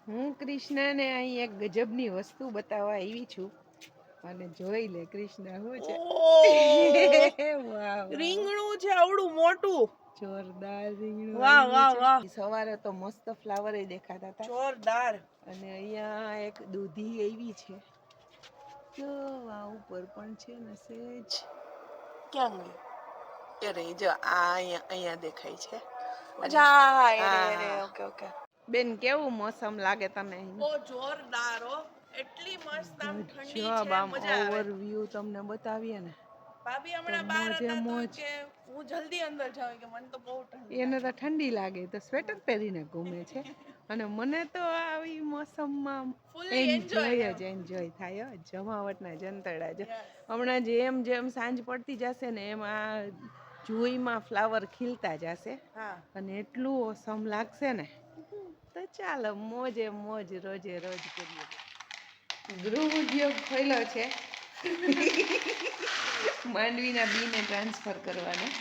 હું કૃષ્ણને અહીં એક ગજબની વસ્તુ બતાવવા આવી છું અને જોઈ લે કૃષ્ણ શું છે. વાહ રીંગણું છે આવડું મોટું, જોરદાર રીંગણું વાહ વાહ આવ્યું વાહ, છે. સવારે તો મસ્ત ફ્લાવર દેખાતા હતા જોરદાર. અને અહીંયા એક દૂધી આવી છે જો આ ઉપર પણ છે ને સેજ ક્યાં ગઈ? એ રહી જો આ અહીંયા દેખાય છે. અચ્છા એરે ઓકે ઓકે. બેન કેવું મોસમ લાગે તને? ઓ જોરદાર હો, એટલી મસ્ત આમ ઠંડી ગજબ છે, આમ મજા આવે. ઓવરવ્યુ તમને બતાવીએ ને ભાભી તો હમણાં બહાર મોજે હતા તો મોજ. કે હું જલ્દી અંદર જાઉં કે મને તો બહુ ઠંડી એને લાગે. તો ઠંડી લાગે તો સ્વેટર પહેરીને ઘૂમે છે અને મને તો આવી મોસમમાં ફૂલ્લી એન્જોય એમ. જ એન્જોય થાય હો. જમાવટના જંતરડા જ. Yes. હમણાં જેમ જેમ સાંજ પડતી જશે ને એમ આ જુઈમાં ફ્લાવર ખીલતા જશે હા. અને એટલું ઓસમ લાગશે ને તો ચાલો મોજે મોજ રોજે રોજ કરીએ. ગૃહ ઉદ્યોગ ખોલ્યો છે માંડવીના બીને ટ્રાન્સફર કરવાના.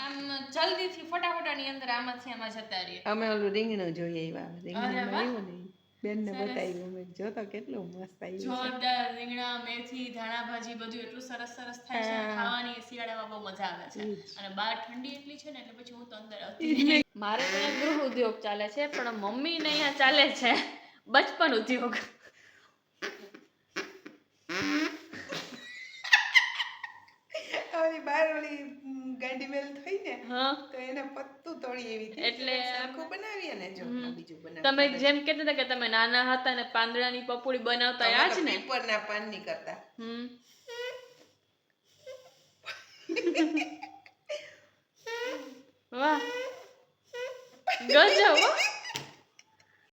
આમ જલ્દીથી ફટાફટાની અંદર આમાંથી આમાં જતા રહીએ. અમે ઓલું રીંગણું જોઈએ આવ્યા રીંગણું આવ્યું ને બેનને બતાવ્યું અમે જો તો કેટલું મસ્ત આવ્યું છે. જોરદાર રીંગણા મેથી ધાણા ભાજી બધું એટલું સરસ સરસ થાય છે ને ખાવાની શિયાળામાં બહુ મજા આવે છે અને બહાર ઠંડી એટલી છે ને એટલે પછી હું તો અંદર આવતી. મારે તો અહીંયા ગૃહ ઉદ્યોગ ચાલે છે પણ મમ્મીને અહીંયા ચાલે છે બચપન ઉદ્યોગ. ઓલી બાર ઓલી ગાંડી મેલ થઈ ને હા તો એને પત્તું તોડી એવી હતી એટલે સરખું બનાવીએ ને જો આ બીજું તમે બનાવતા જેમ કહેતા હતા કે તમે નાના હતા ને પાંદડાની પપોડી બનાવતા આ જ ને પીપરના પાનની કરતા. વાહ ગજબ હો.